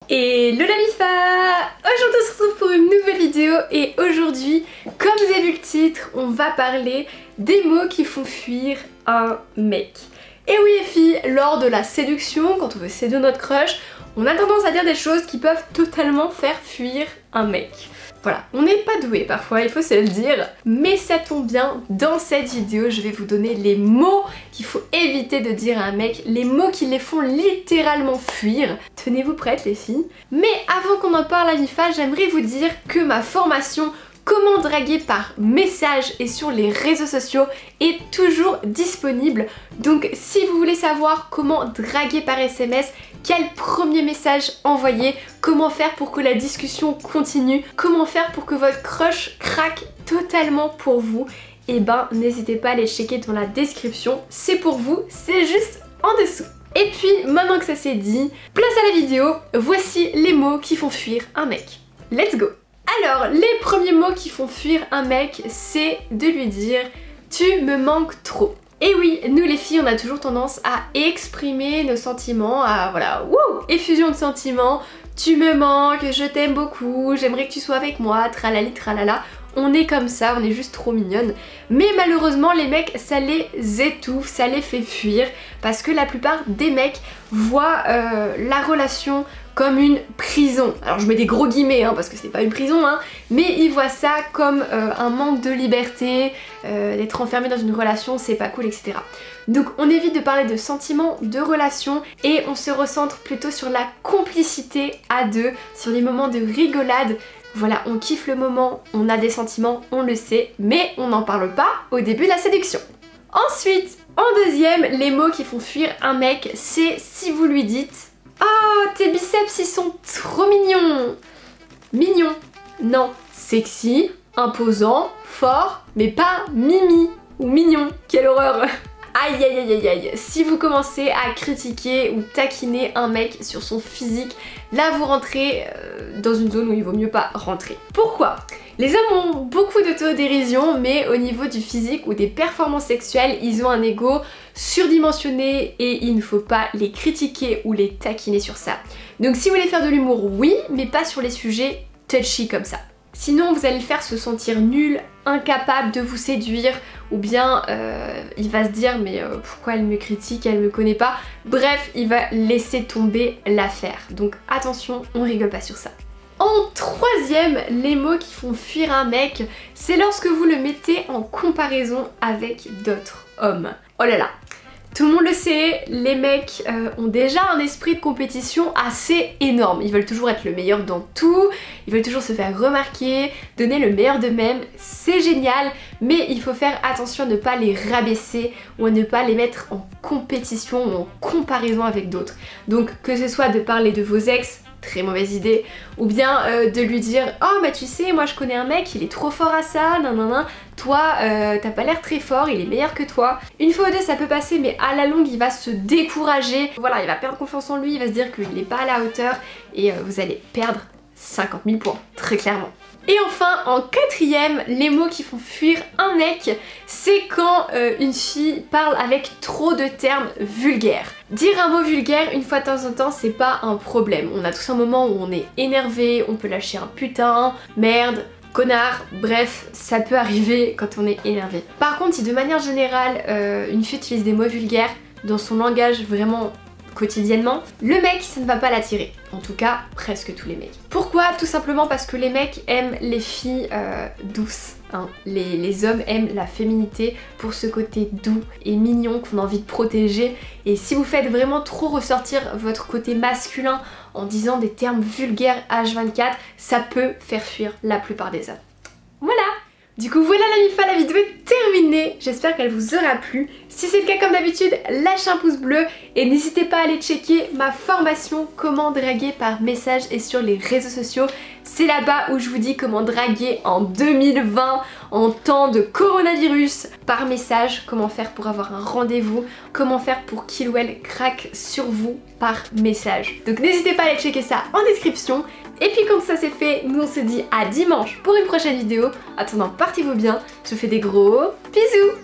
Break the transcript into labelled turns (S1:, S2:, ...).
S1: Hello la MIFA! Aujourd'hui on se retrouve pour une nouvelle vidéo et aujourd'hui, comme vous avez vu le titre, on va parler des mots qui font fuir un mec. Et oui les filles, lors de la séduction, quand on veut séduire notre crush, on a tendance à dire des choses qui peuvent totalement faire fuir un mec. Voilà, on n'est pas doué parfois, il faut se le dire, mais ça tombe bien, dans cette vidéo je vais vous donner les mots qu'il faut éviter de dire à un mec, les mots qui les font littéralement fuir. Tenez-vous prêtes les filles. Mais avant qu'on en parle à MIFA, j'aimerais vous dire que ma formation Comment draguer par message et sur les réseaux sociaux est toujours disponible. Donc si vous voulez savoir comment draguer par SMS, quel premier message envoyer, comment faire pour que la discussion continue, comment faire pour que votre crush craque totalement pour vous, et ben n'hésitez pas à aller checker dans la description, c'est pour vous, c'est juste en dessous. Et puis maintenant que ça c'est dit, place à la vidéo, voici les mots qui font fuir un mec. Let's go! Alors, les premiers mots qui font fuir un mec, c'est de lui dire « tu me manques trop ». Et oui, nous les filles, on a toujours tendance à exprimer nos sentiments, à voilà, wouh, effusion de sentiments. Tu me manques, je t'aime beaucoup, j'aimerais que tu sois avec moi, tralali tralala. On est comme ça, on est juste trop mignonne. Mais malheureusement, les mecs, ça les étouffe, ça les fait fuir. Parce que la plupart des mecs voient la relation comme une prison. Alors je mets des gros guillemets hein, parce que c'est pas une prison hein, mais ils voient ça comme un manque de liberté, d'être enfermé dans une relation, c'est pas cool, etc. Donc on évite de parler de sentiments, de relations et on se recentre plutôt sur la complicité à deux, sur les moments de rigolade. Voilà, on kiffe le moment, on a des sentiments, on le sait, mais on n'en parle pas au début de la séduction. Ensuite, en deuxième, les mots qui font fuir un mec, c'est si vous lui dites « Oh, tes biceps ils sont trop mignons !» Mignon, non. Sexy, imposant, fort, mais pas mimi ou mignon. Quelle horreur! Aïe aïe aïe aïe aïe. Si vous commencez à critiquer ou taquiner un mec sur son physique, là vous rentrez dans une zone où il vaut mieux pas rentrer. Pourquoi? Les hommes ont beaucoup d'autodérision, mais au niveau du physique ou des performances sexuelles, ils ont un ego surdimensionné et il ne faut pas les critiquer ou les taquiner sur ça. Donc si vous voulez faire de l'humour, oui, mais pas sur les sujets touchy comme ça. Sinon vous allez le faire se sentir nul, incapable de vous séduire, ou bien il va se dire mais pourquoi elle me critique, elle me connaît pas. Bref, il va laisser tomber l'affaire. Donc attention, on rigole pas sur ça. En troisième, les mots qui font fuir un mec, c'est lorsque vous le mettez en comparaison avec d'autres hommes. Oh là là, tout le monde le sait, les mecs ont déjà un esprit de compétition assez énorme. Ils veulent toujours être le meilleur dans tout, ils veulent toujours se faire remarquer, donner le meilleur d'eux-mêmes, c'est génial, mais il faut faire attention à ne pas les rabaisser ou à ne pas les mettre en compétition ou en comparaison avec d'autres. Donc que ce soit de parler de vos ex, très mauvaise idée, ou bien de lui dire « Oh mais tu sais, moi je connais un mec, il est trop fort à ça, nanana, toi t'as pas l'air très fort, il est meilleur que toi. » Une fois ou deux ça peut passer, mais à la longue il va se décourager, voilà, il va perdre confiance en lui, il va se dire qu'il n'est pas à la hauteur et vous allez perdre 50 000 points, très clairement. Et enfin, en quatrième, les mots qui font fuir un mec, c'est quand une fille parle avec trop de termes vulgaires. Dire un mot vulgaire une fois de temps en temps, c'est pas un problème. On a tous un moment où on est énervé, on peut lâcher un putain, merde, connard, bref, ça peut arriver quand on est énervé. Par contre, si de manière générale, une fille utilise des mots vulgaires dans son langage vraiment quotidiennement, le mec ça ne va pas l'attirer. En tout cas, presque tous les mecs. Pourquoi? Tout simplement parce que les mecs aiment les filles douces. Hein. Les hommes aiment la féminité pour ce côté doux et mignon qu'on a envie de protéger. Et si vous faites vraiment trop ressortir votre côté masculin en disant des termes vulgaires H24, ça peut faire fuir la plupart des hommes. Voilà! Du coup voilà la MIFA, la vidéo est terminée, j'espère qu'elle vous aura plu. Si c'est le cas comme d'habitude, lâchez un pouce bleu et n'hésitez pas à aller checker ma formation Comment draguer par message et sur les réseaux sociaux. C'est là-bas où je vous dis comment draguer en 2020 en temps de coronavirus par message, comment faire pour avoir un rendez-vous, comment faire pour qu'il ou elle craque sur vous par message. Donc n'hésitez pas à aller checker ça en description. Et puis quand ça c'est fait, nous on se dit à dimanche pour une prochaine vidéo. Attendant, portez-vous bien, je vous fais des gros bisous.